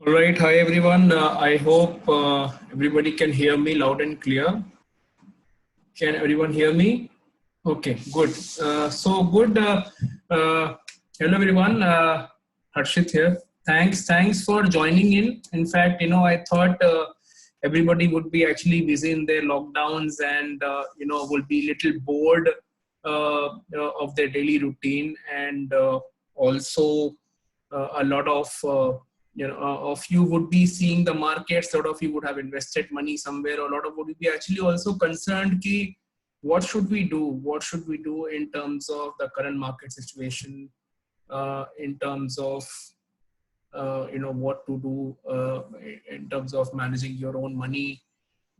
All right, hi everyone. I hope everybody can hear me loud and clear. Can everyone hear me? Okay, good. Good. Hello everyone. Harshit here. Thanks for joining in. In fact, I thought everybody would be actually busy in their lockdowns and would be little bored of their daily routine and also a lot of you would be seeing the markets. A lot of you would have invested money somewhere. A lot of would be actually also concerned ki what should we do? What should we do in terms of the current market situation? In terms of what to do in terms of managing your own money.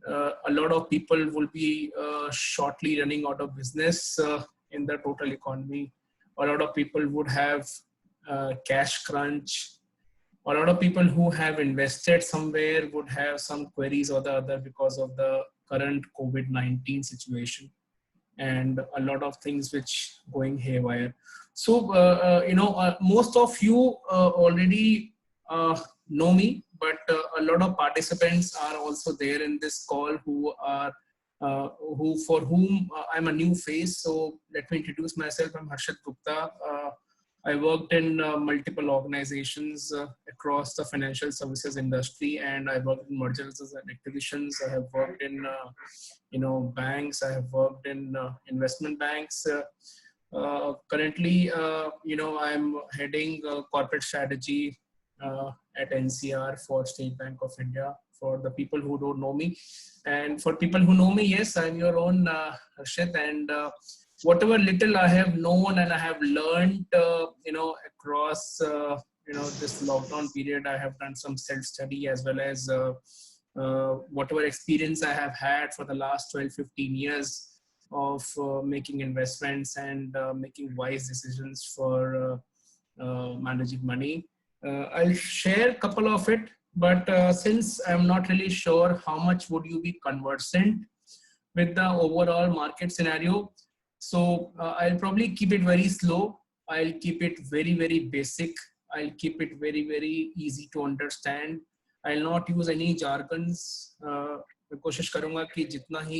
A lot of people will be shortly running out of business in the total economy. A lot of people would have cash crunch. A lot of people who have invested somewhere would have some queries or the other because of the current COVID-19 situation and a lot of things which going haywire. So, most of you already know me, but a lot of participants are also there in this call who are who for whom I'm a new face. So let me introduce myself. I'm Harshit Gupta. I worked in multiple organizations across the financial services industry, and I worked in mergers and acquisitions. I have worked in, banks. I have worked in investment banks. Currently, I'm heading corporate strategy at NCR for State Bank of India. For the people who don't know me, and for people who know me, yes, I'm your own Harshit, and whatever little I have known and I have learned, across, this lockdown period, I have done some self-study as well as whatever experience I have had for the last 12, 15 years of making investments and making wise decisions for managing money. I'll share a couple of it, but since I'm not really sure how much would you be conversant with the overall market scenario, so I'll probably keep it very slow. I'll keep it very, very basic. I'll keep it very, very easy to understand. I'll not use any jargons. मैं कोशिश करूँगा कि जितना ही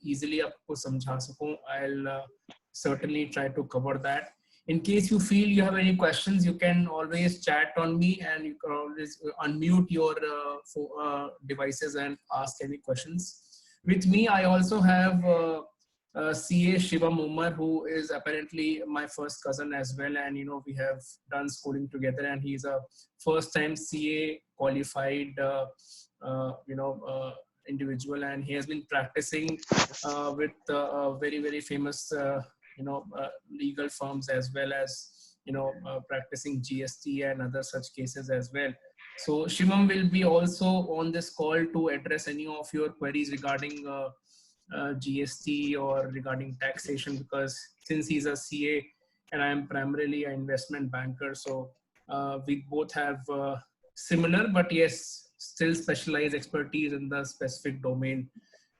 easily आपको समझा सकूँ. I'll certainly try to cover that. In case you feel you have any questions, you can always chat on me, and you can always unmute your devices and ask any questions. With me, I also have CA Shivam Umar, who is apparently my first cousin as well, and we have done schooling together, and he's a first-time CA qualified, individual, and he has been practicing with very, very famous legal firms, as well as practicing GST and other such cases as well. So Shivam will be also on this call to address any of your queries regarding GST or regarding taxation, because since he's a CA and I am primarily an investment banker, so we both have similar but yes, still specialized expertise in the specific domain.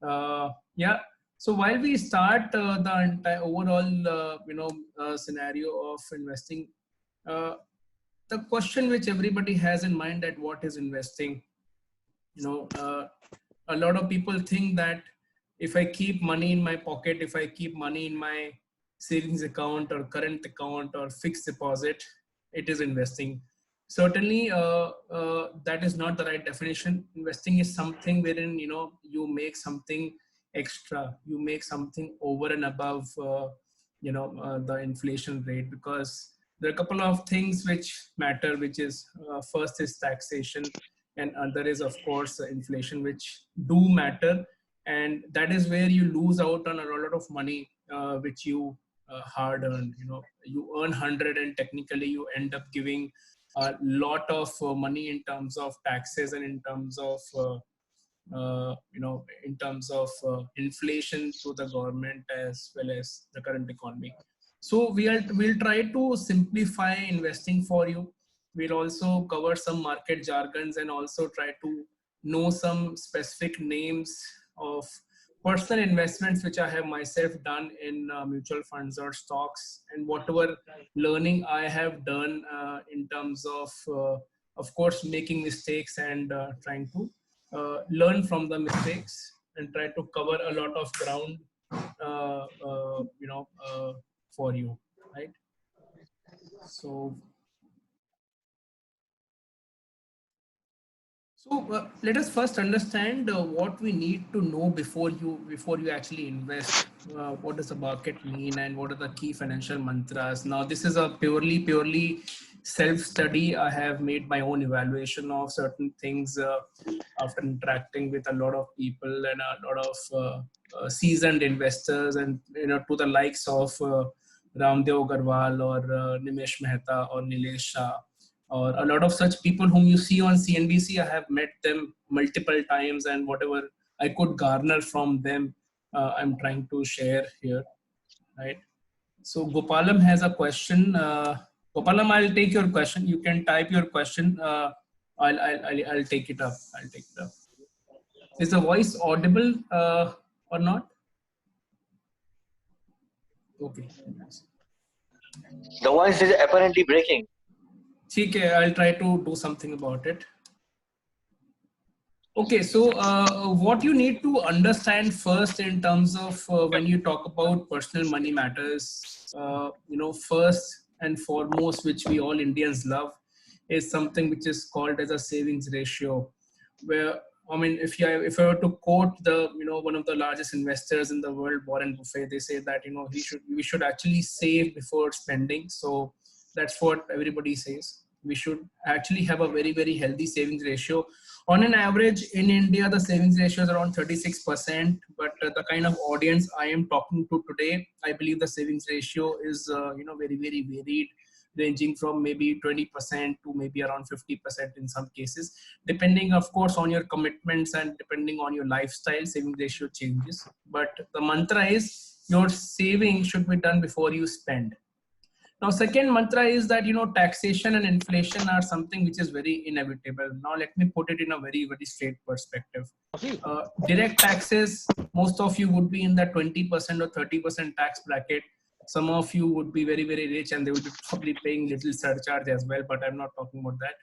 Yeah. So while we start the entire overall, scenario of investing, the question which everybody has in mind, that what is investing? A lot of people think that if I keep money in my pocket, if I keep money in my savings account or current account or fixed deposit, it is investing. Certainly, that is not the right definition. Investing is something wherein you make something extra, you make something over and above the inflation rate, because there are a couple of things which matter, which is first is taxation, and other is of course inflation, which do matter, and that is where you lose out on a lot of money which you hard earned. You earn 100 and technically you end up giving a lot of money in terms of taxes and in terms of inflation to the government as well as the current economy. So we'll try to simplify investing for you. We'll also cover some market jargons and also try to know some specific names of personal investments which I have myself done in mutual funds or stocks, and whatever learning I have done in terms of of course, making mistakes and trying to learn from the mistakes and try to cover a lot of ground, for you, right? So, let us first understand what we need to know before you actually invest. What does the market mean, and what are the key financial mantras? Now, this is a purely self study. I have made my own evaluation of certain things after interacting with a lot of people and a lot of seasoned investors, and to the likes of Ramdev Agarwal or Nimesh Mehta or Nilesh Shah, or a lot of such people whom you see on CNBC. I have met them multiple times, and whatever I could garner from them, I'm trying to share here, right? So Gopalam has a question. Gopalam, I'll take your question. You can type your question. I'll take it up. I'll take it up. Is the voice audible or not? Okay. The voice is apparently breaking. Okay, I'll try to do something about it. Okay, so what you need to understand first in terms of when you talk about personal money matters, first and foremost, which we all Indians love, is something which is called as a savings ratio. Where, I mean, if I were to quote the one of the largest investors in the world, Warren Buffett, they say that we should actually save before spending. So that's what everybody says. We should actually have a very healthy savings ratio. On an average in India, the savings ratio is around 36%, but the kind of audience I am talking to today, I believe the savings ratio is very varied, ranging from maybe 20% to maybe around 50% in some cases, depending of course on your commitments and depending on your lifestyle. Savings ratio changes, but the mantra is your saving should be done before you spend. Now, second mantra is that taxation and inflation are something which is very inevitable. Now, let me put it in a very straight perspective. Direct taxes, most of you would be in the 20% or 30% tax bracket. Some of you would be very rich and they would be probably paying little surcharge as well, but I'm not talking about that.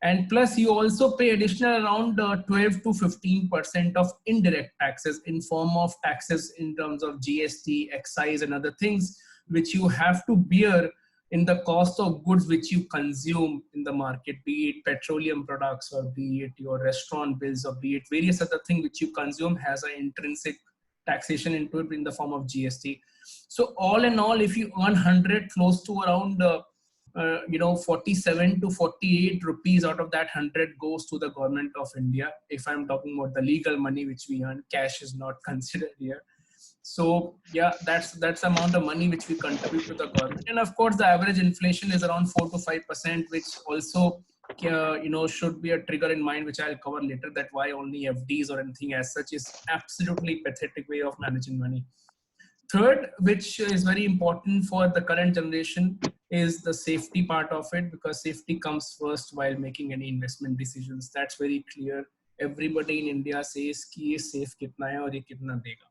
And plus, you also pay additional around 12 to 15% of indirect taxes in form of taxes in terms of GST, excise, and other things which you have to bear in the cost of goods which you consume in the market, be it petroleum products or be it your restaurant bills or be it various other things which you consume, has an intrinsic taxation into it in the form of GST. So all in all, if you earn 100, close to around 47 to 48 rupees out of that 100 goes to the government of India. If I'm talking about the legal money which we earn, cash is not considered here. So yeah, that's the amount of money which we contribute to the government. And of course, the average inflation is around 4 to 5%, which also should be a trigger in mind, which I'll cover later, that why only FDs or anything as such is absolutely pathetic way of managing money. Third, which is very important for the current generation, is the safety part of it, because safety comes first while making any investment decisions. That's very clear. Everybody in India says ki ye safe kitna hai aur ye kitna dega.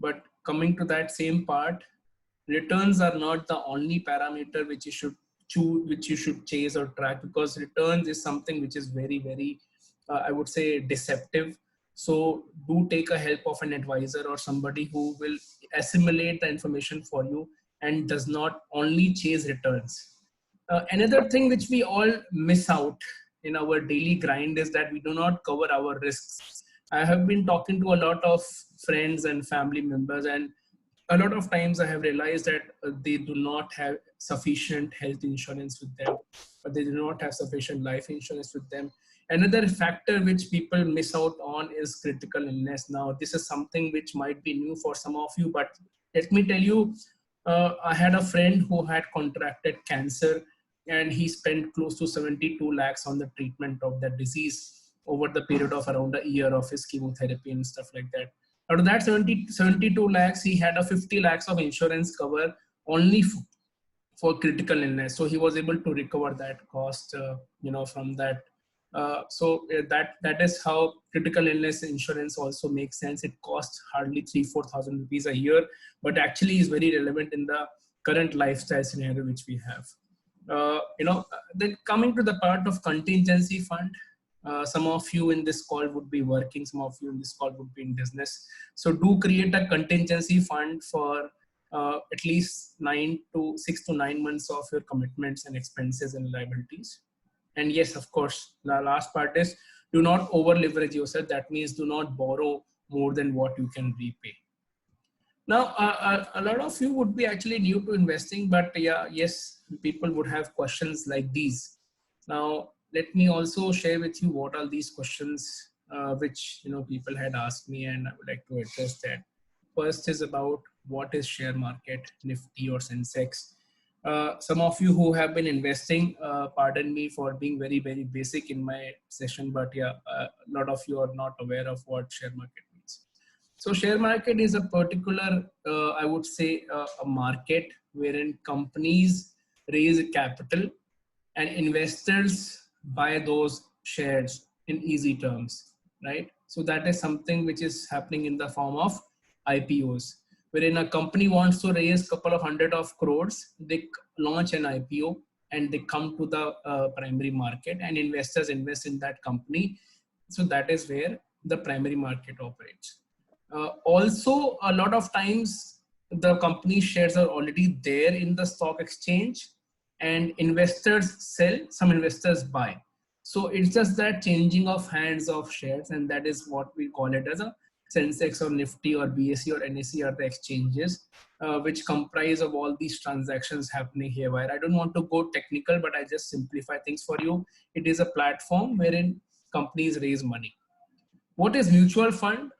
But coming to that same part, returns are not the only parameter which you should choose, which you should chase or track, because returns is something which is very I would say deceptive. So do take a help of an advisor or somebody who will assimilate the information for you and does not only chase returns. Another thing which we all miss out in our daily grind is that we do not cover our risks. I have been talking to a lot of friends and family members, and a lot of times I have realized that they do not have sufficient health insurance with them, but they do not have sufficient life insurance with them. Another factor which people miss out on is critical illness. Now, this is something which might be new for some of you, but let me tell you, I had a friend who had contracted cancer, and he spent close to 72 lakhs on the treatment of that disease over the period of around a year of his chemotherapy and stuff like that. Out of that 72 lakhs, he had a 50 lakhs of insurance cover only for critical illness. So he was able to recover that cost, from that. That is how critical illness insurance also makes sense. It costs hardly 3,000-4,000 rupees a year, but actually is very relevant in the current lifestyle scenario which we have. Then coming to the part of contingency fund, some of you in this call would be working, some of you in this call would be in business. So do create a contingency fund for at least 6 to 9 months of your commitments and expenses and liabilities. And yes, of course, the last part is do not over leverage yourself. That means do not borrow more than what you can repay. Now, a lot of you would be actually new to investing, but yeah, yes, people would have questions like these. Now, let me also share with you what are these questions which people had asked me, and I would like to address that. First is about what is share market, Nifty or Sensex. Some of you who have been investing, pardon me for being very, very basic in my session, but yeah, a lot of you are not aware of what share market means. So share market is a particular, I would say, a market wherein companies raise capital and investors buy those shares in easy terms, right? So that is something which is happening in the form of IPOs, wherein a company wants to raise a couple of hundred of crores, they launch an IPO and they come to the primary market and investors invest in that company. So that is where the primary market operates. Also, a lot of times the company shares are already there in the stock exchange and investors sell, some investors buy. So it's just that changing of hands of shares, and that is what we call it as a Sensex or Nifty or BSE or NSE are the exchanges which comprise of all these transactions happening here. Where I don't want to go technical, but I just simplify things for you. It is a platform wherein companies raise money. What is mutual fund?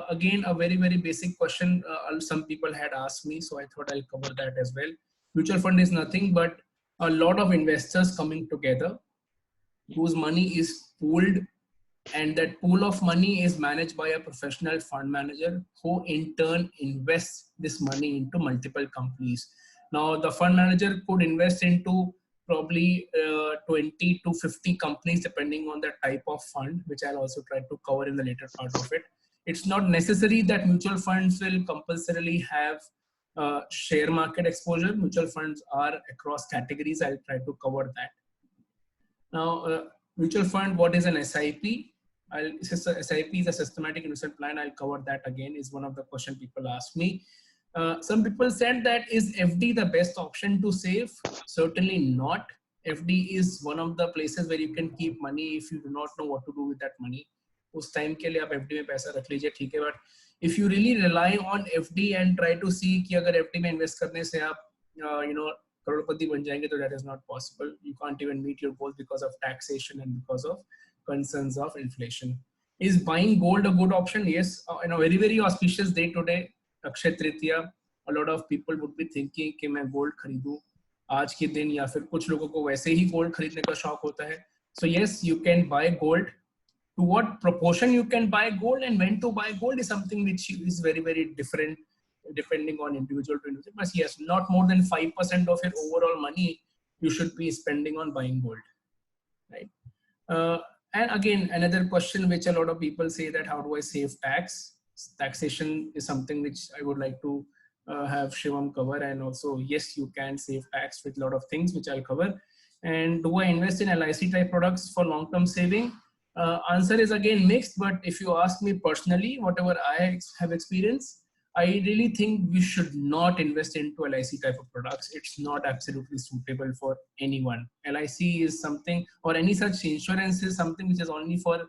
Again, a very, very basic question some people had asked me, so I thought I'll cover that as well. Mutual fund is nothing but a lot of investors coming together whose money is pooled, and that pool of money is managed by a professional fund manager who in turn invests this money into multiple companies. Now, the fund manager could invest into probably 20 to 50 companies depending on the type of fund, which I'll also try to cover in the later part of it. It's not necessary that mutual funds will compulsorily have share market exposure. Mutual funds are across categories. I'll try to cover that. Now, mutual fund, what is an SIP? SIP is a systematic investment plan. I'll cover that again, is one of the questions people ask me. Some people said that is FD the best option to save? Certainly not. FD is one of the places where you can keep money if you do not know what to do with that money. उस time के लिए आप FD में पैसा रख लीजिए, ठीक है. But if you really rely on FD and try to see कि अगर FD में invest करने से आप करोड़पति बन जाएंगे, तो that is not possible. You can't even meet your goals because of taxation and because of concerns of inflation. Is buying gold a good option? Yes. Very, very auspicious day today, Akshay Tritiya. A lot of people would be thinking कि मैं gold खरीदूं आज के दिन, या फिर कुछ लोगों को वैसे ही gold खरीदने का शौक होता है. So yes, you can buy gold. To what proportion you can buy gold and when to buy gold is something which is very, very different depending on individual to individual. But yes, not more than 5% of your overall money you should be spending on buying gold, right? And again, another question which a lot of people say that how do I save tax? Taxation is something which I would like to have Shivam cover, and also yes, you can save tax with a lot of things which I'll cover. And do I invest in LIC type products for long-term saving? Answer is again mixed, but if you ask me personally, whatever I have experienced, I really think we should not invest into LIC type of products. It's not absolutely suitable for anyone. LIC is something, or any such insurance is something which is only for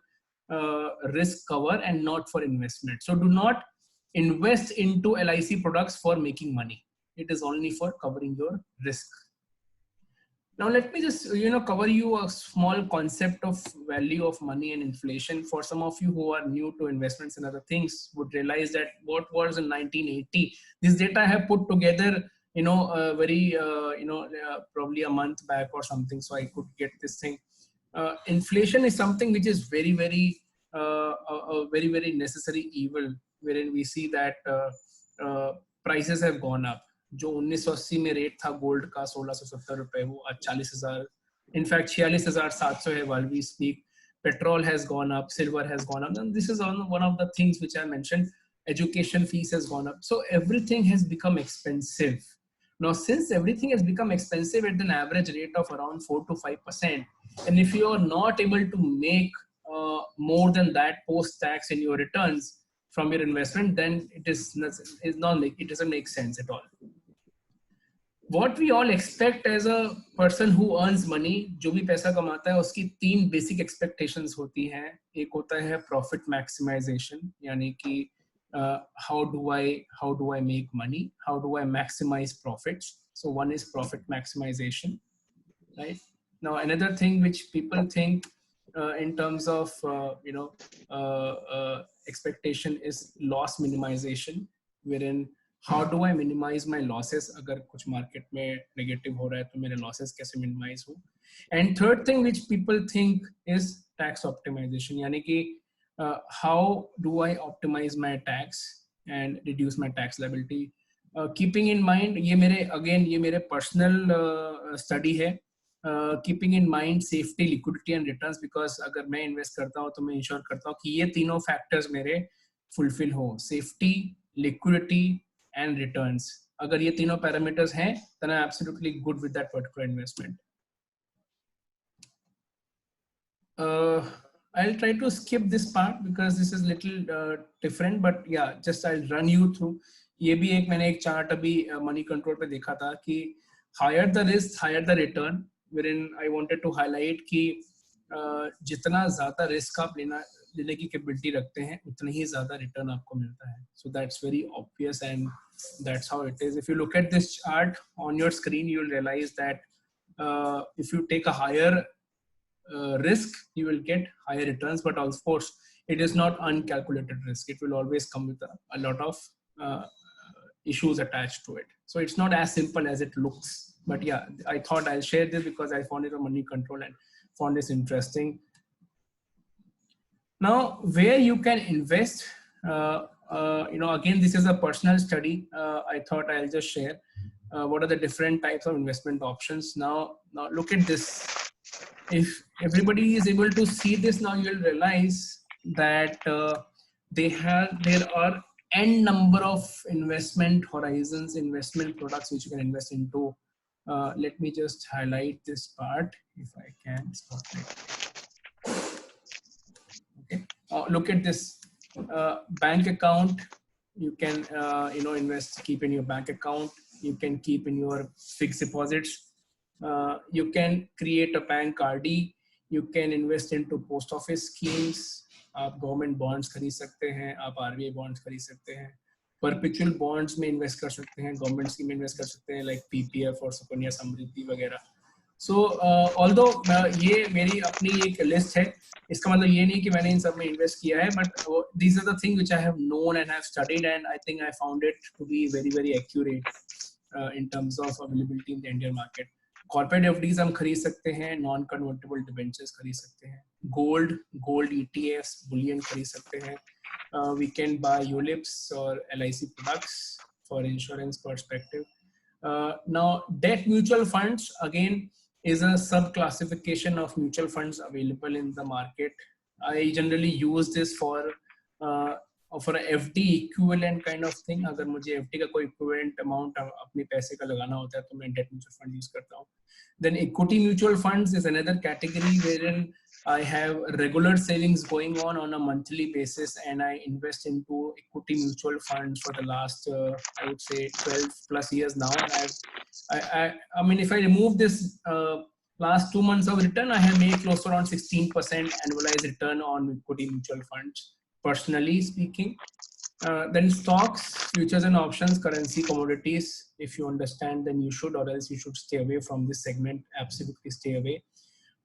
risk cover and not for investment. So do not invest into LIC products for making money. It is only for covering your risk. Now let me just cover you a small concept of value of money and inflation. For some of you who are new to investments and other things would realize that what was in 1980. This data I have put together, very probably a month back or something, so I could get this thing. Inflation is something which is very, very a very, very necessary evil, wherein we see that prices have gone up. जो 1980 में rate था gold का 1670 रुपए, वो आज 40,000, in fact 46,700 है while we speak. Petrol has gone up, silver has gone up, and this is one of the things which I mentioned. Education fees has gone up, so everything has become expensive. Now, since everything has become expensive at an average rate of around 4 to 5%, and if you are not able to make more than that post-tax in your returns from your investment, then it doesn't make sense at all. What we all expect as a person who earns money, जो भी पैसा कमाता है, उसकी 3 basic expectations होती हैं. एक होता है profit maximization, यानी कि how do I make money? How do I maximize profits? So one is profit maximization, right? Now another thing which people think in terms of expectation is loss minimization, wherein how do I minimize my losses? अगर कुछ market में negative हो रहा है तो मेरे losses कैसे minimize हो? And third thing which people think is tax optimization, यानी कि how do I optimize my tax and reduce my tax liability? Keeping in mind, ये मेरे personal study है. Keeping in mind safety, liquidity and returns, because अगर मैं invest करता हूँ तो मैं ensure करता हूँ कि ये तीनों factors मेरे fulfill हो: safety, liquidity and returns. अगर ये तीनों parameters हैं, then I'm absolutely good with that particular investment. I'll try to skip this part because this is little different, but yeah, just I'll run you through. ये भी मैंने एक chart अभी money control पे देखा था कि higher the risk, higher the return, wherein I wanted to highlight कि जितना ज़्यादा risk आप लेने की capability रखते हैं, उतना ही ज़्यादा return आपको मिलता है. So that's very obvious and that's how it is. If you look at this chart on your screen, you will realize that if you take a higher risk, you will get higher returns, but of course it is not uncalculated risk. It will always come with a lot of issues attached to it. So it's not as simple as it looks, but yeah, I thought I'll share this because I found it on money control and found this interesting. Now, where you can invest, again, this is a personal study. I thought I'll just share what are the different types of investment options. Now look at this. If everybody is able to see this, now you'll realize that there are n number of investment horizons, investment products which you can invest into. Let me just highlight this part if I can. Okay. Look at this bank account. You can keep in your bank account. You can keep in your fixed deposits. You can create a bank RD. You can invest into post office schemes. आप government bonds खरीद सकते हैं, आप RBI bonds खरीद सकते हैं, perpetual bonds में invest कर सकते हैं, government scheme में invest कर सकते हैं like PPF और सुकन्या समृद्धि वगैरह. So although ये मेरी अपनी एक list है, इसका मतलब ये नहीं कि मैंने इन सब में invest किया है, but these are the things which I have known and have studied, and I think I found it to be very, very accurate in terms of availability in the Indian market. Corporate FDs हम खरीद सकते हैं, non convertible debentures खरीद सकते हैं, gold ETFs, bullion खरीद सकते हैं. We can buy ULIPs or LIC products for insurance perspective. Now debt mutual funds again is a sub classification of mutual funds available in the market. I generally use this for a FD equivalent kind of thing. अगर मुझे FD का कोई equivalent amount अपने पैसे का लगाना होता है तो मैं debt mutual fund use करता हूँ. Then equity mutual funds is another category wherein I have regular savings going on a monthly basis, and I invest into equity mutual funds for the last I would say 12 plus years now. I mean, if I remove this last 2 months of return, I have made close to around 16% annualized return on equity mutual funds, personally speaking. Then stocks, futures and options, currency, commodities. If you understand, then you should, or else you should stay away from this segment. Absolutely stay away.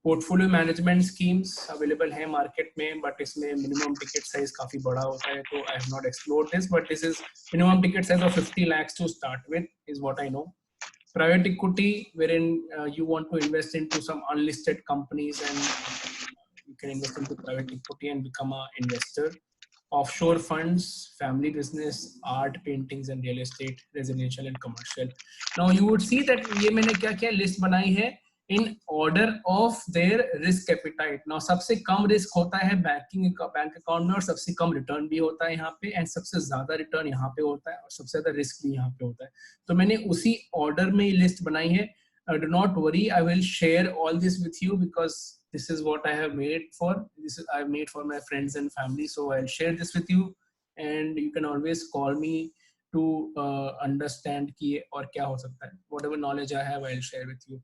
Portfolio management schemes available है market में, but इसमें minimum ticket size काफी बड़ा होता है, तो I have not explored this, but this is minimum ticket size of 50 lakhs to start with is what I know. Private equity, wherein you want to invest into some unlisted companies and you can invest into private equity and become an investor. Offshore funds, family business, art, paintings and real estate, residential and commercial. Now you would see that ये मैंने क्या क्या list बनाई है. in order of their risk appetite. Now सबसे कम risk होता है bank account में, और सबसे कम रिटर्न भी होता है यहाँ पे, एंड सबसे ज्यादा रिटर्न यहाँ पे होता है, और सबसे ज्यादा रिस्क भी यहाँ पे होता है. तो मैंने उसी ऑर्डर में ये लिस्ट बनाई है. Do not worry, I will share all this with you because this is what I have made for. This is I've made for my friends and family. So I'll share this with you, and you can always call me to understand कि और क्या हो सकता है. Whatever knowledge I have, I'll share with you.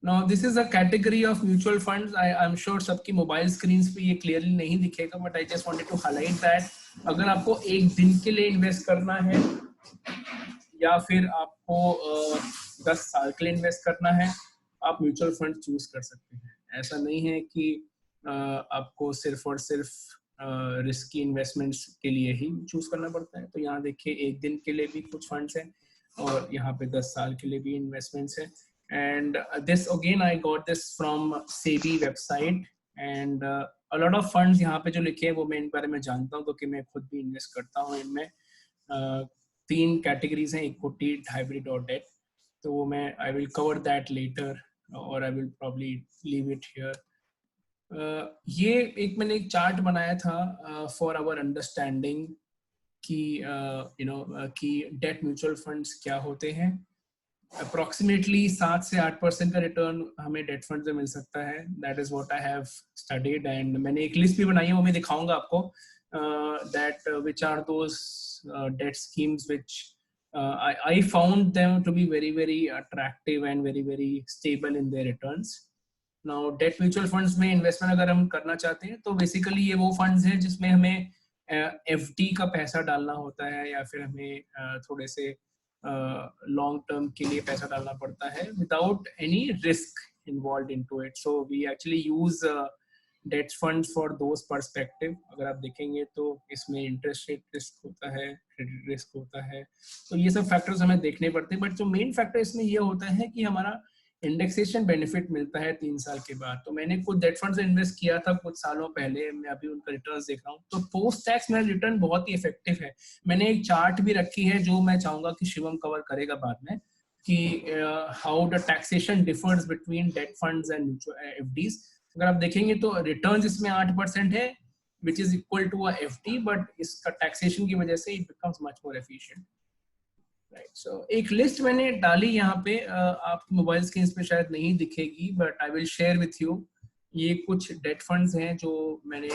Now this is a category of mutual funds. I'm sure सबकी mobile screens पे ये clearly नहीं दिखेगा, but I just wanted to highlight that अगर आपको एक दिन के लिए इन्वेस्ट करना है या फिर आपको 10 साल के लिए इन्वेस्ट करना है, आप म्यूचुअल फंड चूज कर सकते हैं. ऐसा नहीं है कि आपको सिर्फ और सिर्फ रिस्की इन्वेस्टमेंट्स के लिए ही चूज करना पड़ता है. तो यहाँ देखिए एक दिन के लिए भी कुछ फंड्स हैं, और यहाँ पे 10 साल के लिए भी इन्वेस्टमेंट्स हैं. And this again I got this from SEBI website, and a lot of funds यहाँ पे जो लिखे हैं वो मैं इन बारे में जानता हूँ, क्योंकि मैं खुद भी इन्वेस्ट करता हूँ इनमें. 3 कैटेगरीज हैं, इक्विटी, हाइब्रिड और डेट. तो वो मैं I will cover that letter, और I will probably leave it here. ये एक मैंने एक चार्ट बनाया था फॉर आवर अंडरस्टैंडिंग कि कि डेट म्यूचुअल फंड्स क्या होते हैं. अप्रोक्सीमेटली 7 से 8% का रिटर्न हमें डेट फंड से मिल सकता है. That is what I have studied, and मैंने एक लिस्ट भी बनाई है, वो मैं दिखाऊंगा आपको. That which are those debt schemes which I found them to be very very attractive and very very stable in their returns. Now debt mutual funds में इन्वेस्टमेंट अगर हम करना चाहते हैं तो बेसिकली ये वो फंड्स हैं जिसमें हमें FD का पैसा डालना होता है, या फिर हमें थोड़े से लॉन्ग टर्म के लिए पैसा डालना पड़ता है without any risk involve into it. So we actually use debt fund for those perspective. अगर आप देखेंगे तो इसमें इंटरेस्ट रेट रिस्क होता है, क्रेडिट रिस्क होता है, तो ये सब फैक्टर्स हमें देखने पड़ते हैं. बट जो मेन फैक्टर इसमें ये होता है कि हमारा इंडेक्सेशन बेनिफिट मिलता है 3 साल के बाद. तो मैंने कुछ डेट फंड से इन्वेस्ट किया था कुछ सालों पहले, मैं अभी उनका रिटर्न देख रहा हूँ, तो पोस्ट टैक्स मेरा रिटर्न बहुत ही इफेक्टिव है. मैंने एक चार्ट भी रखी है जो मैं चाहूंगा कि शिवम कवर करेगा बाद में, कि how the taxation differs between debt funds and FDs. अगर आप देखेंगे तो रिटर्न इसमें 8% है, which is equal to FD, but इसका टैक्सेशन की वजह से it becomes much more efficient. Right. So एक लिस्ट मैंने डाली यहाँ पे, आपकी मोबाइल स्क्रीन पे शायद नहीं दिखेगी, but I will share with you. ये कुछ डेट फंड्स हैं जो मैंने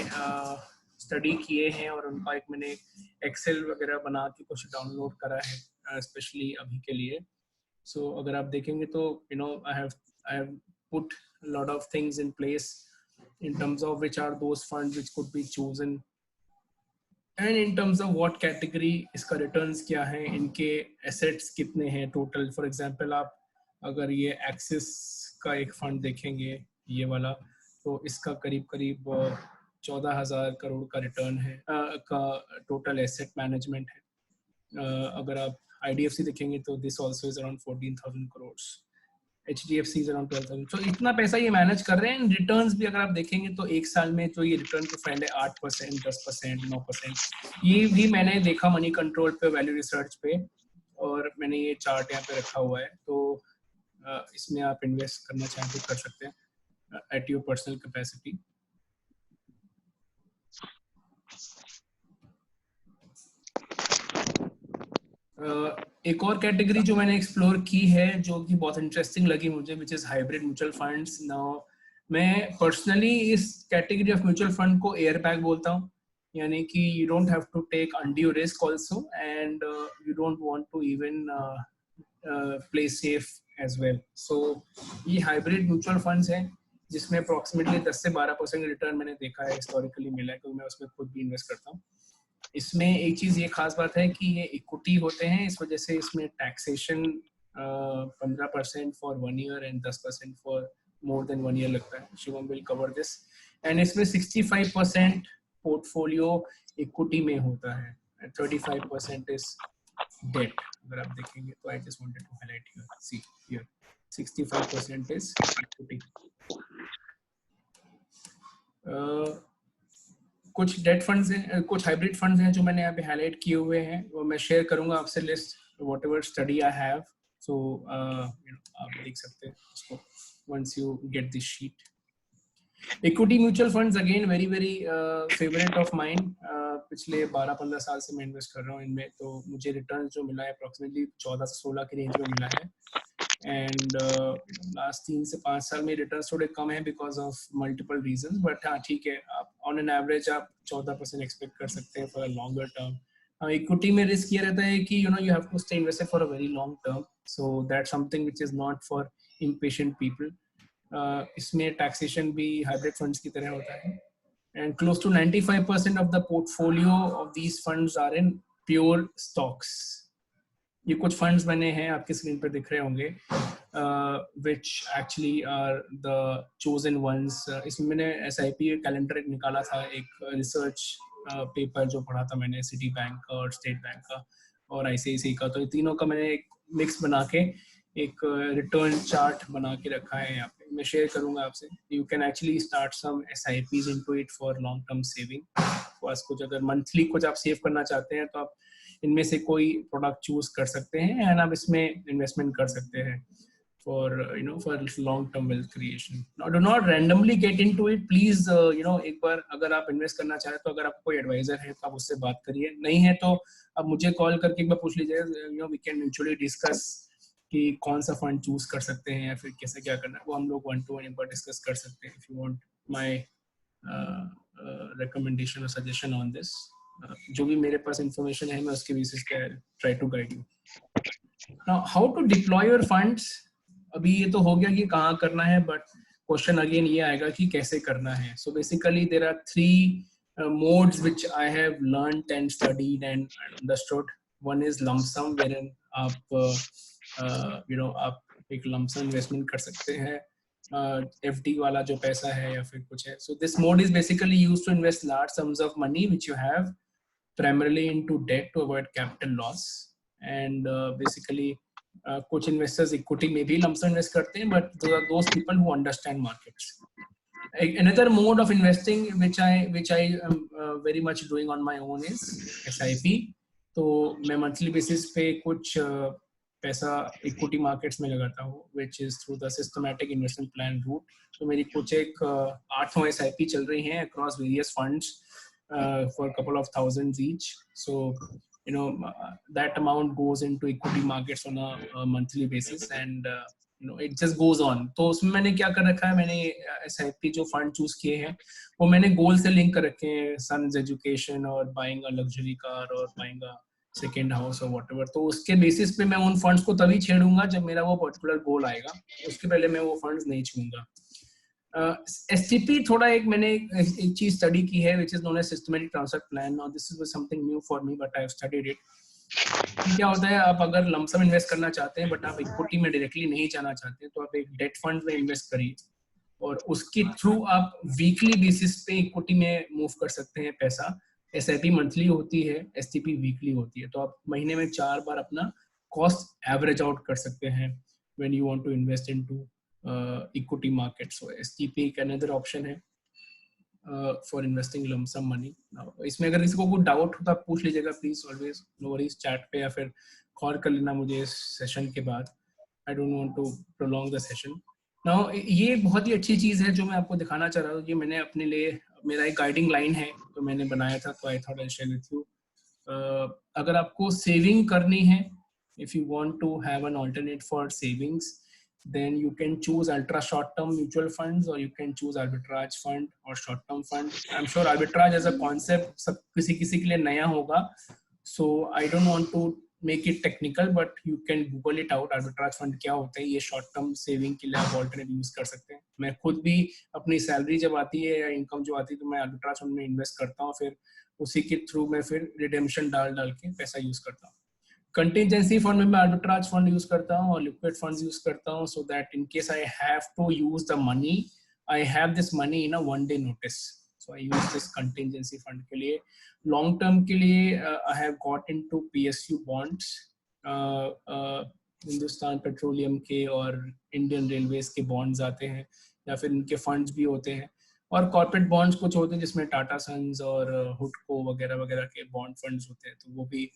स्टडी किए हैं, और उनका एक मैंने एक्सेल वगैरह बना के कुछ डाउनलोड करा है स्पेशली अभी के लिए. सो अगर आप देखेंगे तो I have put a lot of things in place in terms of which are those funds which could be chosen, and in terms of what category इसका returns क्या है, इनके assets कितने हैं total. For example, आप अगर ये Axis का एक फंड देखेंगे, ये वाला, तो इसका करीब 14,000 करोड़ का रिटर्न है, का टोटल एसेट मैनेजमेंट है. अगर आप IDFC देखेंगे तो this also is around 14,000 crore. HDFC is around 12,000. तो इतना पैसा ये मैनेज कर रहे हैं. रिटर्न्स भी अगर आप देखेंगे तो एक साल में तो ये रिटर्न तो पहले 8%, 10%, 9%, ये भी मैंने देखा मनी कंट्रोल पे, वैल्यू रिसर्च पे, और मैंने ये चार्ट यहाँ पे रखा हुआ है. तो इसमें आप इन्वेस्ट करना चाहें तो कर सकते हैं एट योर पर्सनल कैपेसिटी. एक और कैटेगरी जो मैंने एक्सप्लोर की है जो कि बहुत इंटरेस्टिंग लगी मुझे, which is hybrid mutual funds. Now मैं पर्सनली इस कैटेगरी ऑफ म्यूचुअल फंड को एयर बैग बोलता हूँ, यानी कि you don't have to take undue risk also, and you don't want to even play safe as well. So ये hybrid mutual funds हैं जिसमें अप्रोक्सीमेटली 10 से 12% रिटर्न मैंने देखा है, हिस्टोरिकली मिला है, क्योंकि मैं उसमें खुद भी इन्वेस्ट करता हूँ. इसमें एक चीज ये खास बात है कि ये इक्विटी होते हैं, इस वजह से इसमें taxation 15% for 1 year and 10% for more than 1 year लगता है. Shivam will cover this. And इसमें 65% पोर्टफोलियो इक्विटी में होता है, 35% इज डेट. अगर आप देखेंगे तो I just wanted to highlight here, see here 65% is equity. कुछ डेट फंड्स हैं, कुछ हाइब्रिड फंड्स हैं जो मैंने यहाँ पे हाईलाइट किए हुए हैं, वो मैं शेयर करूंगा आपसे list, whatever study I have. So आप देख सकते हैं उसको once you get this sheet. Equity mutual funds again very favorite of mine. पिछले 12-15 साल से मैं इन्वेस्ट कर रहा हूँ इनमें, तो मुझे रिटर्न जो मिला है अप्रोक्सीमेटली 14 से 16 की रेंज में मिला है. एंड लास्ट 3 से 5 साल में रिटर्न्स थोड़े कम है because of multiple reasons, but हाँ ठीक है, आप ऑन एन एवरेज आप 14% एक्सपेक्ट कर सकते हैं for a longer term. Equity में रिस्क ये रहता है कि you have to stay invested for a very long term, so that's something which is not for impatient people. इसमें टैक्सेशन भी हाइब्रिड फंड्स की तरह होता है, and close to 95% of the portfolio of these funds are in pure stocks. ये कुछ funds बने हैं आपके स्क्रीन पर दिख रहे होंगे, which actually are the chosen ones. इसमें मैंने SIP कैलेंडर निकाला था, एक रिसर्च पेपर जो पढ़ा था मैंने सिटी बैंक का और स्टेट बैंक का और ICICI का, तो ये तीनों का मैंने एक मिक्स बना के एक रिटर्न चार्ट बना के रखा है यहाँ पे, मैं शेयर करूंगा आपसे. You can actually start some SIPs into it for long term saving. बस कुछ अगर मंथली कुछ आप सेव करना चाहते हैं तो आप इनमें से कोई प्रोडक्ट चूज कर सकते हैं एंड आप इसमें इन्वेस्टमेंट कर सकते हैं for for long term wealth creation. Do not randomly get into it please. एक बार अगर आप इन्वेस्ट करना चाहें तो अगर आपको कोई एडवाइजर है तो आप उससे बात करिए, नहीं है तो आप मुझे कॉल करके एक बार पूछ लीजिए. वी कैन म्यूचुअली डिस्कस कि कौन सा फंड चूज कर सकते हैं या फिर कैसे क्या करना है, वो हम लोग 1-to-1 एक बार डिस्कस कर सकते हैं. If you want my recommendation और सजेशन ऑन दिस, जो भी मेरे पास इंफॉर्मेशन है मैं उसके बेसिस पे try to guide you. Now how to deploy your funds. अभी ये तो हो गया कि कहाँ करना है, बट क्वेश्चन अगेन ये आएगा कि कैसे करना है. So basically there are 3 modes which I have learned and studied and understood. One is lump sum, wherein आप एक लमसम इन्वेस्टमेंट कर सकते हैं, FD वाला जो पैसा है या फिर कुछ है. So this mode is basically used to invest large sums of money which you have primarily into debt to avoid capital loss. And basically कुछ investors equity में भी लमसम इन्वेस्ट करते हैं, but those are those people who understand markets. Another mode of investing which I am very much doing on my own is SIP. तो मैं monthly basis पे कुछ पैसा इक्विटी मार्केट्स में लगाता हूँ, which is through the systematic investment plan route. तो मेरी कुछ एक 8 SIP चल रही हैं across various funds for a couple of thousands each. So that amount goes into equity markets on a monthly basis and it just goes on. तो उसमें मैंने क्या कर रखा है, मैंने SIP जो फंड चूज किए हैं वो मैंने गोल से लिंक कर रखे हैं, सन्स एजुकेशन और बाइंग अ लग्जरी कार और बाइंग अ सेकेंड हाउस और व्हाटएवर. तो उसके बेसिस पे मैं उन फंड्स को तभी छेड़ूंगा जब मेरा वो पर्टिकुलर गोल आएगा, उसके पहले मैं वो फंड्स नहीं छूंगा. STP थोड़ा एक मैंने एक चीज स्टडी की है which is known as systematic transfer plan. Now this is something new for me but I have studied it. क्या होता है, आप अगर लमसम इन्वेस्ट करना चाहते हैं बट आप इक्विटी में डायरेक्टली नहीं जाना चाहते हैं तो आप एक डेट फंड में इन्वेस्ट करिए और उसके थ्रू आप वीकली बेसिस पे इक्विटी में मूव कर सकते हैं पैसा. SIP मंथली होती है, STP वीकली होती है, तो आप महीने में 4 बार अपना कॉस्ट एवरेज आउट कर सकते हैं when you want to invest into equity market. So STP एक अनदर ऑप्शन है for investing lump sum money. इसमें अगर किसी को कोई डाउट हो तो आप पूछ लीजिएगा please, always, no worries, chat पे या फिर कॉल कर लेना मुझे इस सेशन के बाद. I don't want to prolong the session. Now ये बहुत ही अच्छी चीज है जो मैं आपको दिखाना चाह रहा हूँ. ये मैंने अपने लिए, मेरा एक गाइडिंग लाइन है तो मैंने बनाया था, तो I thought I share with you. अगर आपको सेविंग करनी है, if you want to have an alternate for savings, then you can choose ultra short term mutual funds or you can choose arbitrage fund or short term fund. I'm sure arbitrage as a concept सब किसी के लिए नया होगा, so I don't want to make it technical but you can google it out. arbitrage fund क्या होता है, ये short term saving के लिए आप alternate use कर सकते हैं. मैं खुद भी अपनी सैलरी जब आती है या इनकम जो आती है तो मैं arbitrage fund में इन्वेस्ट करता हूँ, फिर उसी के थ्रू मैं फिर रिडेम्पशन डाल के पैसा यूज करता हूँ. कंटिजेंसी फंड में मैं आर्बिट्राज फंड यूज करता हूँ और लिक्विड फंड्स यूज करता हूँ, so that in case I have to use the money, I have this money in a 1 day notice. So I use this contingency fund के लिए. Long term के लिए I have got into PSU bonds, Hindustan Petroleum के और Indian railways के bonds आते हैं या फिर इनके फंड्स भी होते हैं, और कॉर्पोरेट बॉन्ड्स कुछ होते हैं जिसमें टाटा सन्स और हुडको वगैरह वगैरह के बॉन्ड फंड्स होते हैं, तो वो भी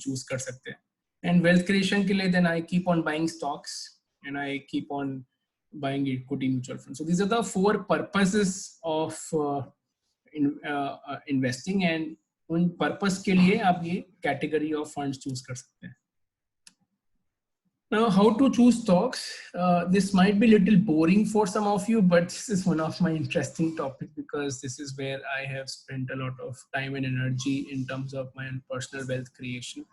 चूज कर सकते हैं. एंड वेल्थ क्रिएशन के लिए then I keep on buying stocks. and I keep on buying equity mutual funds. So these are the 4 purposes of investing, and उन पर्पस के लिए आप ये कैटेगरी ऑफ फंड्स चूज कर सकते हैं. Now, how to choose stocks? This might be a little boring for some of you, but this is one of my interesting topics because this is where I have spent a lot of time and energy in terms of my own personal wealth creation.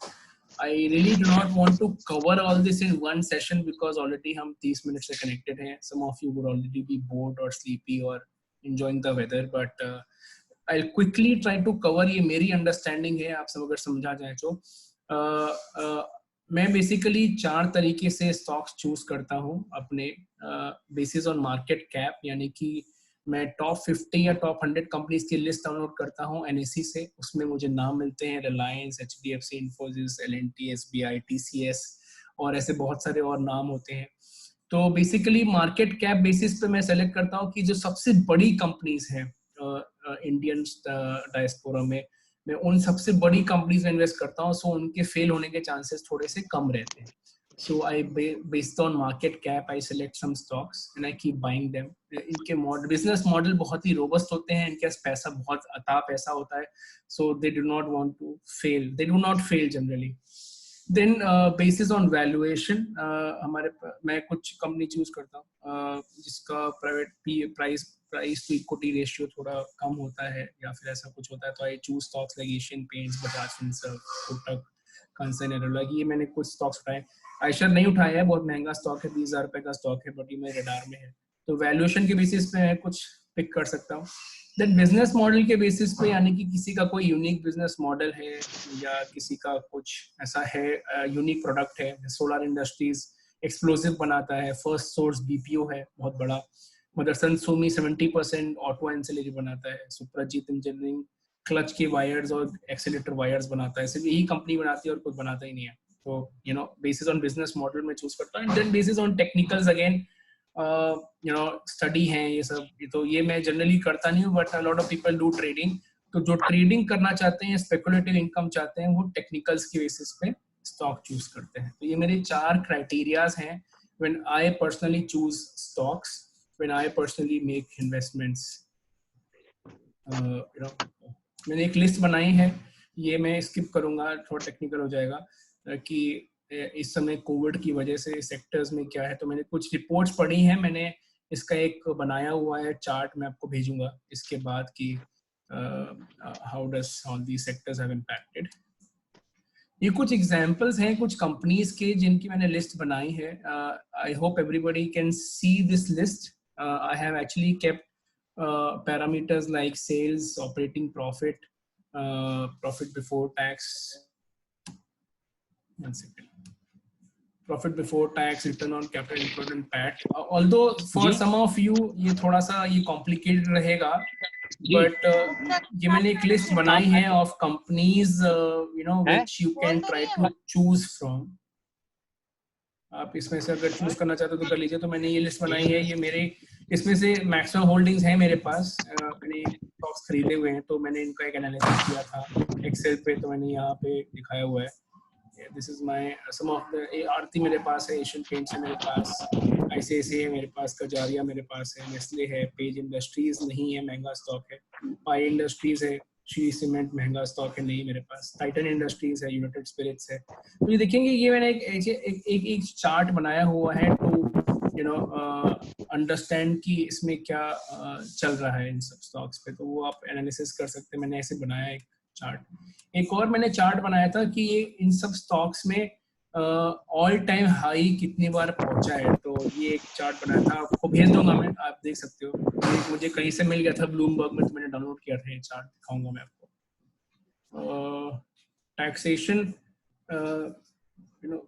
I really do not want to cover all this in one session because already हम 30 minutes से connected हैं. Some of you would already be bored or sleepy or enjoying the weather, but I'll quickly try to cover. ये मेरी understanding है, आप सब अगर समझा जाए तो मैं बेसिकली 4 तरीके से स्टॉक्स चूज करता हूँ अपने बेसिस ऑन मार्केट कैप, यानी कि मैं टॉप 50 या टॉप 100 कंपनीज की लिस्ट डाउनलोड करता हूँ NSE से. उसमें मुझे नाम मिलते हैं Reliance, HDFC, Infosys, L&T, SBI, TCS और ऐसे बहुत सारे और नाम होते हैं. तो बेसिकली मार्केट कैप बेसिस पे मैं सेलेक्ट करता हूँ कि जो सबसे बड़ी कंपनीज हैं इंडियन डायस्पोरा में, मैं उन सबसे बड़ी कंपनीज में इन्वेस्ट करता हूँ. सो उनके फेल होने के चांसेस थोड़े से कम रहते हैं. So I based on market cap I select some stocks and I keep buying them. इनके बिजनेस मॉडल बहुत ही रोबस्ट होते हैं, इनके पास पैसा बहुत अता पैसा होता है. So they do not want to fail, they do not fail generally. Then basis on valuation मैं कुछ कंपनी चूज करता हूँ जिसका प्राइस टू इक्विटी रेशियो थोड़ा कम होता है या फिर ऐसा कुछ होता है. तो I choose stocks like Asian Paints, Bajaj Finserv, Kotak, concern एरोला. ये मैंने कुछ स्टॉक्स उठाए. आयशर नहीं उठाया है, बहुत महंगा स्टॉक है, 20,000 रुपए का स्टॉक है, बट ये मेरे रडार में है. तो वैल्यूएशन के बेसिस पे मैं कुछ पिक कर सकता हूँ. देन बिजनेस मॉडल के बेसिस पे, यानी कि किसी का कोई यूनिक बिजनेस मॉडल है या किसी का कुछ ऐसा है यूनिक प्रोडक्ट है. सोलर इंडस्ट्रीज एक्सप्लोसिव बनाता है, फर्स्ट सोर्स BPO है बहुत बड़ा. मदरसन सोमी 70% ऑटो एंसिलरी बनाता है. सुप्रजीत इंजीनियरिंग क्लच के वायर्स और एक्सीलेटर वायर्स बनाता है. सिर्फ यही कंपनी बनाती है और कुछ बनाता ही नहीं है. तो you know basis on business model में चूज करता हूँ. And then basis on technicals again study है ये सब. तो ये मैं जनरली करता नहीं हूँ, but a lot of people do trading. तो जो ट्रेडिंग करना चाहते हैं, स्पेकुलेटिव इनकम चाहते हैं, वो टेक्निकल्स की बेसिस पे स्टॉक चूज करते हैं. तो ये मेरे 4 क्राइटेरियाज हैं when I personally choose stocks, when I personally make investments. मैंने एक लिस्ट बनाई है, ये मैं स्किप करूंगा, थोड़ा टेक्निकल हो जाएगा कि इस समय कोविड की वजह से सेक्टर्स में क्या है. तो मैंने कुछ रिपोर्ट्स पढ़ी हैं, मैंने इसका एक बनाया हुआ है चार्ट, मैं आपको भेजूंगा इसके बाद कि how does all the sectors have impacted. ये कुछ एग्जांपल्स हैं कुछ कंपनीज के जिनकी मैंने लिस्ट बनाई है. I hope everybody can see this list. I have actually kept parameters like sales, operating profit, profit before tax, profit before tax, return on capital employed and PAT. Although for some of you ये थोड़ा सा ये complicated रहेगा, but ये मैंने एक list बनाई है of companies which you can try to choose from. आप इसमें से अगर चूज करना चाहते हो तो कर लीजिए. तो मैंने ये लिस्ट बनाई है, ये मेरे इसमें से मैक्सिमम होल्डिंग्स है मेरे पास. मैंने स्टॉक्स खरीदे हुए हैं, तो मैंने इनका एक एनालिसिस किया था एक्सेल पे, तो मैंने यहाँ पे दिखाया हुआ है. This is my some of the आरती मेरे पास है, एशियन पेंट्स है मेरे पास, ICICI है मेरे पास, कजारिया मेरे पास है, नेस्ले है, पेज इंडस्ट्रीज नहीं है, महंगा स्टॉक है, पाई इंडस्ट्रीज है, श्री सीमेंट महंगा स्टॉक है, नहीं मेरे पास, टाइटन इंडस्ट्रीज है, यूनाइटेड स्पिरिट्स है. तो ये देखेंगे, ये मैंने एक चार्ट बनाया हुआ है टू अंडरस्टैंड कि इसमें क्या चल रहा है इन सब स्टॉक्स पे. तो वो आप एनालिसिस कर सकते हैं. मैंने ऐसे बनाया एक चार्ट. एक और मैंने चार्ट बनाया था कि ये इन सब स्टॉक्स में ऑल टाइम हाई कितनी बार पहुंचा है. तो ये एक चार्ट बनाया था, आपको भेज दूंगा मैं, आप देख सकते हो. मुझे कहीं से मिल गया था, ब्लूमबर्ग में, तो मैंने डाउनलोड किया था. ये चार्ट दिखाऊंगा मैं आपको. टैक्सेशन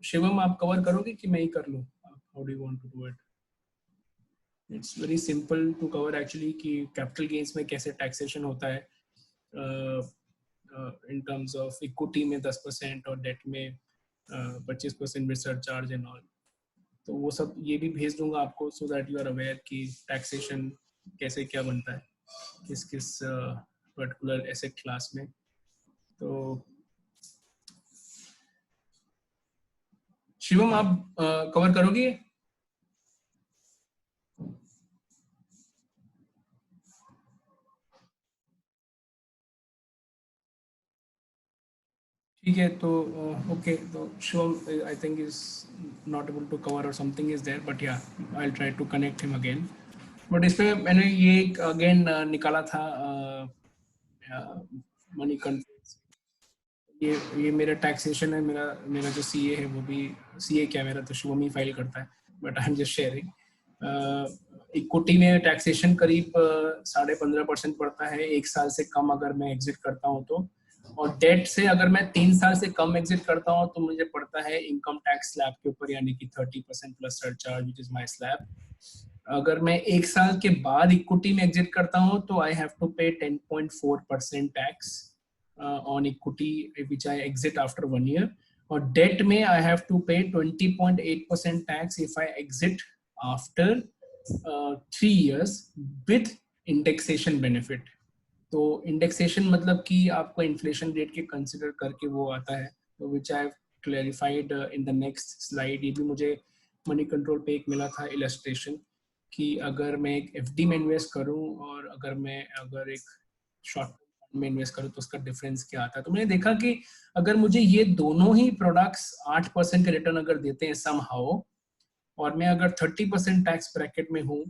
शिवम आप कवर करोगे कि मैं ही कर लूं? How do you want to do it? It's very simple to cover actually कि कैपिटल गेन्स में कैसे टैक्सेशन होता है in terms of equity में 10% और डेट में 25% रिसर्च चार्ज एंड ऑल. तो वो सब ये भी भेज दूंगा आपको, so that you are aware कि टैक्सेशन कैसे क्या बनता है किस किस पर्टिकुलर एसेट क्लास में. तो शिवम आप कवर करोगे? ठीक है, तो ओके, तो Shivam I think is not able to cover और something is there, but yeah I will try to connect him again. But इस पे मैंने ये अगेन निकाला था मनी कंट्रोल। ये मेरा टैक्सेशन है, मेरा मेरा जो सीए है वो भी, सीए क्या, मेरा तो शुभम ही फाइल करता है, but I am just sharing. Equity में टैक्सेशन करीब 15.5% पड़ता है, 1 साल से कम अगर मैं एग्जिट करता हूँ तो। और डेट से अगर मैं 3 साल से कम एग्जिट करता हूँ तो मुझे पड़ता है इनकम टैक्स स्लैब के ऊपर, यानी कि 30% plus surcharge which is my slab. अगर मैं 1 साल के बाद इक्विटी में एग्जिट करता हूँ तो आई हैव टू पे 10.4% tax on equity which I exit after 1 year. और debt में I have to pay 20.8% tax if I exit after 3 years with indexation benefit. तो इंडेक्सेशन मतलब कि आपको इन्फ्लेशन रेट के कंसिडर करके वो आता है, तो which I have clarified in the next slide. ये भी मुझे मनी कंट्रोल पे एक मिला था इलस्ट्रेशन, कि अगर मैं एक एफडी में इन्वेस्ट करूं और अगर एक शॉर्ट टर्म में इन्वेस्ट करूं तो उसका डिफरेंस क्या आता है। तो मैंने देखा कि अगर मुझे ये दोनों ही प्रोडक्ट्स 8% के रिटर्न अगर देते हैं सम हाउ, और मैं अगर 30% टैक्स ब्रैकेट में हूँ,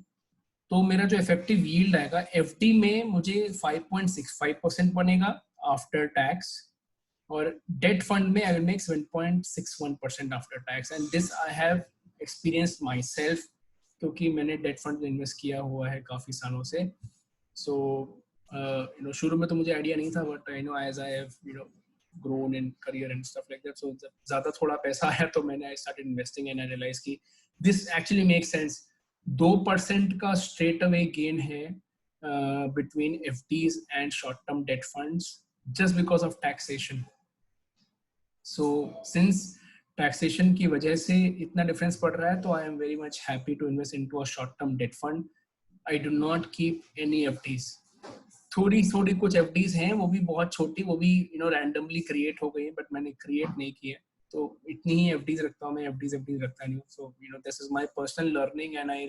तो मेरा जो इफेक्टिव यील्ड आएगा एफडी में मुझे 5.65% बनेगा आफ्टर टैक्स, और डेट फंड में I will make 7.61% after tax. And this I have experienced my self, क्योंकि मैंने डेट फंड में इन्वेस्ट किया हुआ है काफी सालों से। सो शुरू में तो मुझे आइडिया नहीं था, but I know as I have grown in career and stuff like that, so ज्यादा थोड़ा पैसा आया तो मैंने I started investing and I realized कि this actually makes sense। 2% का स्ट्रेट अवे गेन है between FDs and short term debt funds, just because of taxation. So since taxation की वजह से इतना डिफरेंस पड़ रहा है, तो I am very much happy to invest into a short term debt fund. I do not keep any FDs. थोड़ी थोड़ी कुछ एफडीज हैं, वो भी बहुत छोटी, वो भी रैंडमली क्रिएट हो गई, बट मैंने क्रिएट नहीं की है, तो इतनी ही एफडीज रखता हूँ मैं, एफडीज रखता नहीं हूँ। So this is my personal learning and I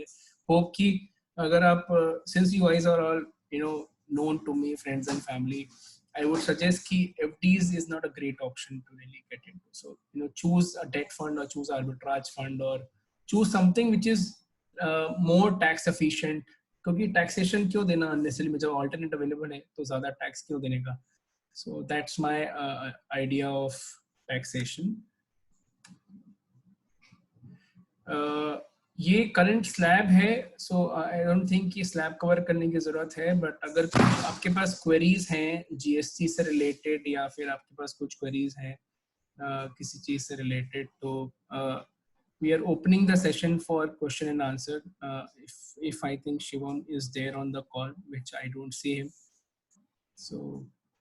hope कि अगर आप since you guys are all known to me, friends and family, I would suggest कि FDs is not a great option to really get into. So choose a debt fund or choose arbitrage fund or choose something which is more tax efficient, क्योंकि taxation क्यों देना unnecessary, जब alternate available है तो ज्यादा tax क्यों देने का। So that's my idea of taxation. ये करंट स्लैब है, सो आई डोंट थिंक कि स्लैब कवर करने की जरूरत है, बट अगर आपके पास क्वेरीज हैं जीएसटी से रिलेटेड, या फिर आपके पास कुछ क्वेरीज हैं किसी चीज से रिलेटेड, तो we are opening the session for question and answer. If I think Shivam is there on the call, which I don't see him, so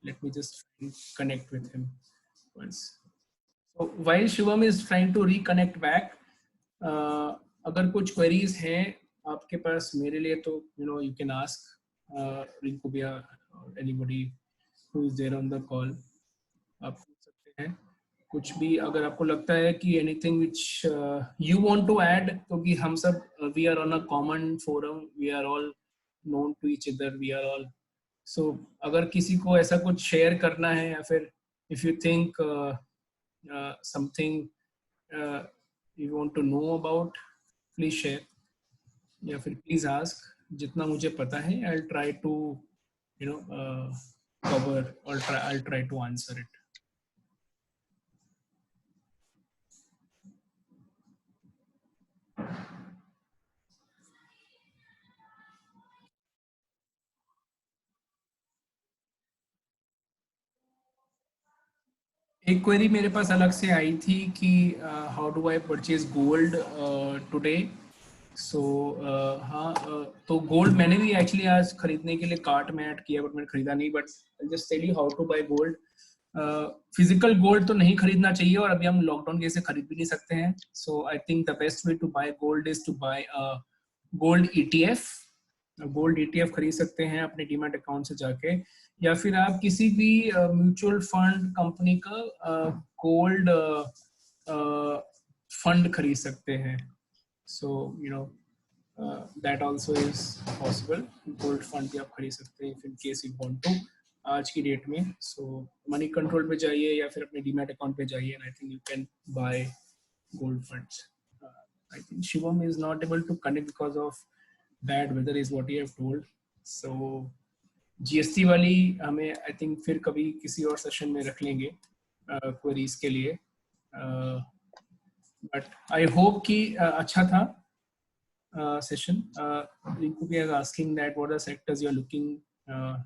let me just connect with him once. So while Shivam is trying to reconnect back, अगर कुछ queries हैं आपके पास मेरे लिए, तो you can ask Rinkubia or anybody who is there on the call. आप पूछ सकते हैं कुछ भी, अगर आपको लगता है कि anything which you want to add, क्योंकि हम सब we are on a common forum, we are all known to each other, we are all, so अगर किसी को ऐसा कुछ शेयर करना है, या फिर if you think something you want to know about, please share, या फिर प्लीज आस्क। जितना मुझे पता है I will try to cover, और I will try to answer it. एक क्वेरी मेरे पास अलग से आई थी कि how do I purchase gold today. So हाँ, तो गोल्ड मैंने भी एक्चुअली आज खरीदने के लिए कार्ट में ऐड किया, बट मैंने खरीदा नहीं, but just tell you how to buy gold. Physical gold तो नहीं खरीदना चाहिए, और अभी हम लॉकडाउन के से खरीद भी नहीं सकते हैं। So I think the best way to buy gold is to buy gold ETF. Gold ETF खरीद सकते हैं अपने डीमैट अकाउंट से जाके, या फिर आप किसी भी म्यूचुअल फंड कंपनी का गोल्ड फंड खरीद सकते हैं। So that also is possible, gold fund भी आप खरीद सकते हैं in case you want to. आज की डेट में. So मनी कंट्रोल पे जाइए या फिर अपने डीमैट अकाउंट पे जाइए and I think you can buy gold funds. I think Shivam is not able to connect because of bad weather is what he have told. So GST वाली हमें I think फिर कभी किसी और session में रख लेंगे क्वेरीज के लिए. बट आई होप कि अच्छा था session. Riku is asking that what are sectors you are looking for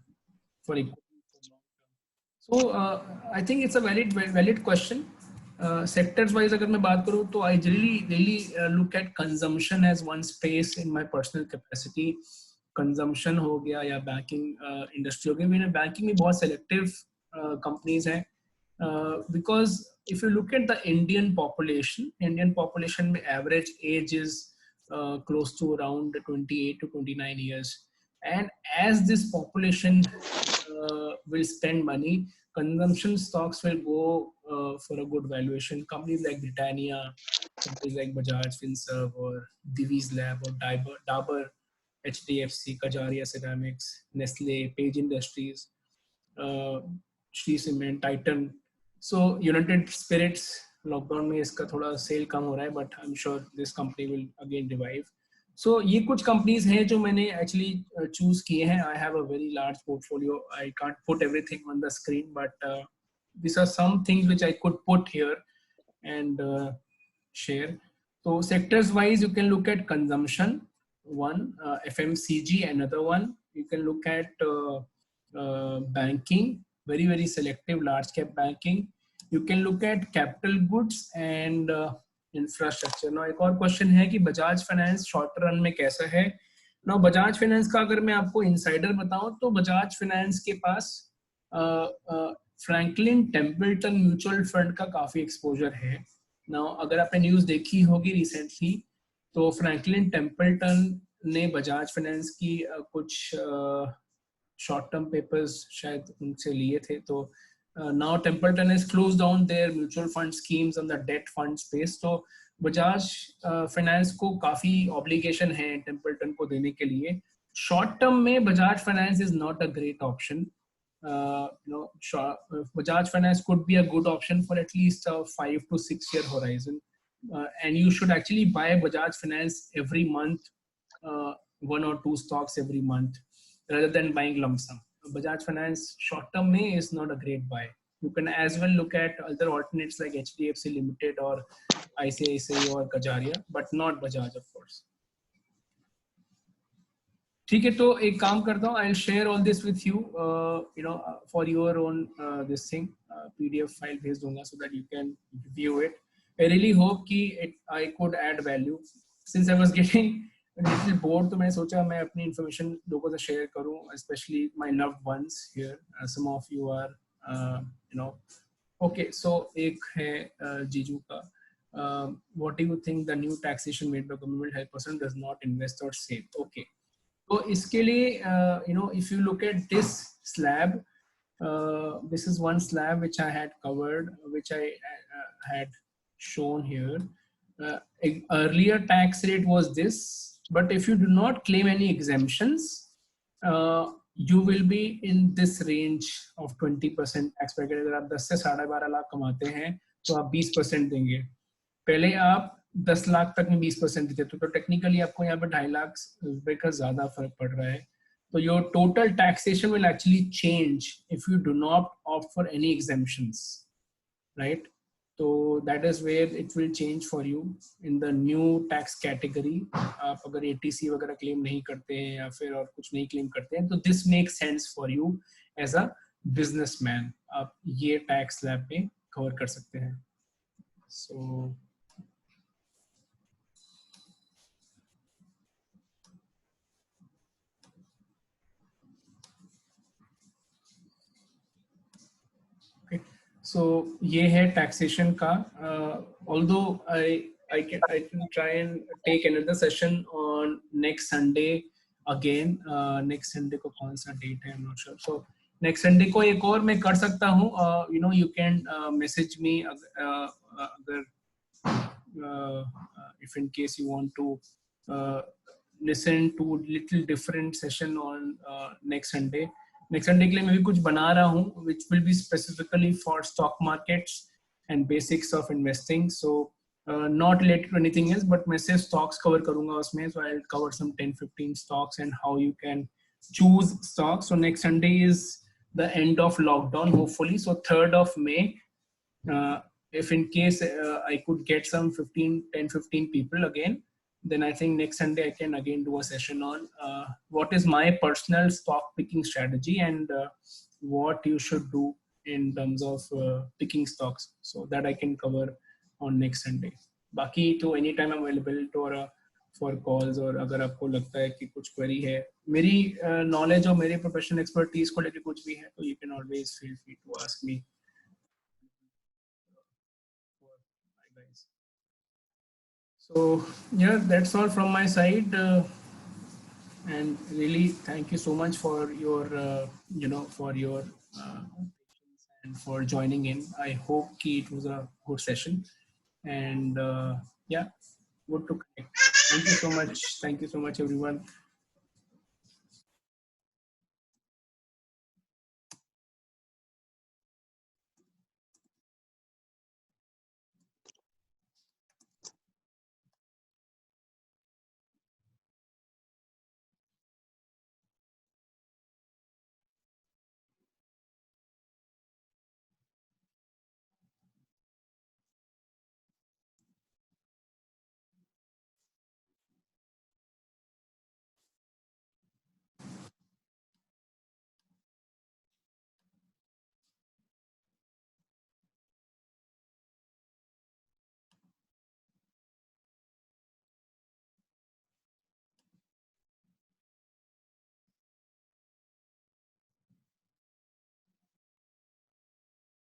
equity for long term. So I think it's a valid question. Sectors wise अगर मैं बात करूँ तो I really look at consumption as one space in my personal capacity. Consumption हो गया या banking industry हो गया. मैंने banking में बहुत selective companies हैं. Because if you look at the Indian population में average age is close to around 28 to 29 years, and as this population will spend money, consumption stocks will go for a good valuation. Companies like Britannia, companies like Bajaj Finserv or Divi's Lab or Dabur, HDFC, Kajaria Ceramics, Nestle, Page Industries, Shree Cement, Titan. So United Spirits lockdown में इसका थोड़ा sale कम हो रहा है, but I am sure this company will again revive. So ये कुछ companies हैं जो मैंने एक्चुअली चूज किए हैं. I have a very large portfolio. I can't put everything on the screen, but these are some things which I could put here and share. So sectors wise, you can look at consumption, one, FMCG, another one. You can look at banking, very selective large cap banking. You can look at capital goods and infrastructure. Now एक और question है कि Bajaj finance short run में कैसा है. Now Bajaj finance का अगर मैं आपको इनसाइडर बताऊं तो बजाज फाइनेंस के पास फ्रैंकलिन टेम्पल्टन म्यूचुअल फंड का काफी एक्सपोजर है. Now अगर आपने न्यूज देखी होगी रिसेंटली तो फ्रैंकलिन टेम्पल्टन ने बजाज फाइनेंस की कुछ शॉर्ट टर्म पेपर्स शायद उनसे लिए थे. तो now Templeton has closed down their mutual fund schemes on the debt fund space. So Bajaj Finance को काफी obligation है Templeton को देने के लिए. Short term में Bajaj Finance is not a great option. Bajaj Finance could be a good option for at least a 5 to 6 year horizon. And you should actually buy Bajaj Finance every month, one or two stocks every month, rather than buying lump sum. Bajaj Finance short term may is not a great buy. You can as well look at other alternates like HDFC Limited or ICICI or Kajaria, but not Bajaj, of course. ठीक है, तो एक काम करता हूँ. I'll share all this with you, for your own this thing, PDF file भेज दूंगा so that you can view it. I really hope कि I could add value. Since I was getting little bored, तो मैंने सोचा मैं अपनी information लोगों से share करूँ, especially my loved ones here. Some of you are, okay. So एक है जीजू का. What do you think the new taxation made by government help person does not invest or save? Okay. तो इसके लिए if you look at this slab, this is one slab which I had covered, which I had shown here. Earlier tax rate was this, but if you do not claim any exemptions, you will be in this range of 20% tax bracket. अगर आप 10 से 12.5 लाख कमाते हैं तो आप 20% देंगे. पहले आप 10 लाख तक में 20% देते तो टेक्निकली आपको यहाँ पे 2.5 लाख रुपए का ज्यादा फर्क पड़ रहा है. तो your total taxation will actually change if you do not opt for any exemptions, right? So that is where it will change for you in the new tax category. आप अगर ATC वगैरह क्लेम नहीं करते हैं या फिर और कुछ नहीं क्लेम करते हैं तो this makes sense for you as a businessman. आप ये tax slab पे कवर कर सकते हैं. So so ये है taxation का. Although I can try and take another session on next Sunday again. Next Sunday को कौन सा date है I'm not sure. So next Sunday को एक और मैं कर सकता हूँ. You can message me अगर if in case you want to listen to little different session on next Sunday. Next Sunday के लिए मैं भी कुछ बना रहा हूँ which will be specifically for stock markets and basics of investing. So not related to anything else, but मैं सिर्फ stocks cover करूँगा उसमें. So I'll cover some 10-15 stocks and how you can choose stocks. So next Sunday is the end of lockdown, hopefully. So 3rd of May. If in case I could get some 10-15 people again, then I think next Sunday I can again do a session on what is my personal stock picking strategy and what you should do in terms of picking stocks, so that I can cover on next Sunday. बाकी तो anytime I'm available to for calls, और अगर आपको लगता है कि कुछ query है, मेरी knowledge और मेरी professional expertise को लेके कुछ भी है, तो you can always feel free to ask me. Guys. So yeah, that's all from my side, and really thank you so much for your for your patience and for joining in. I hope it was a good session, and yeah, good to connect. Thank you so much. Thank you so much, everyone.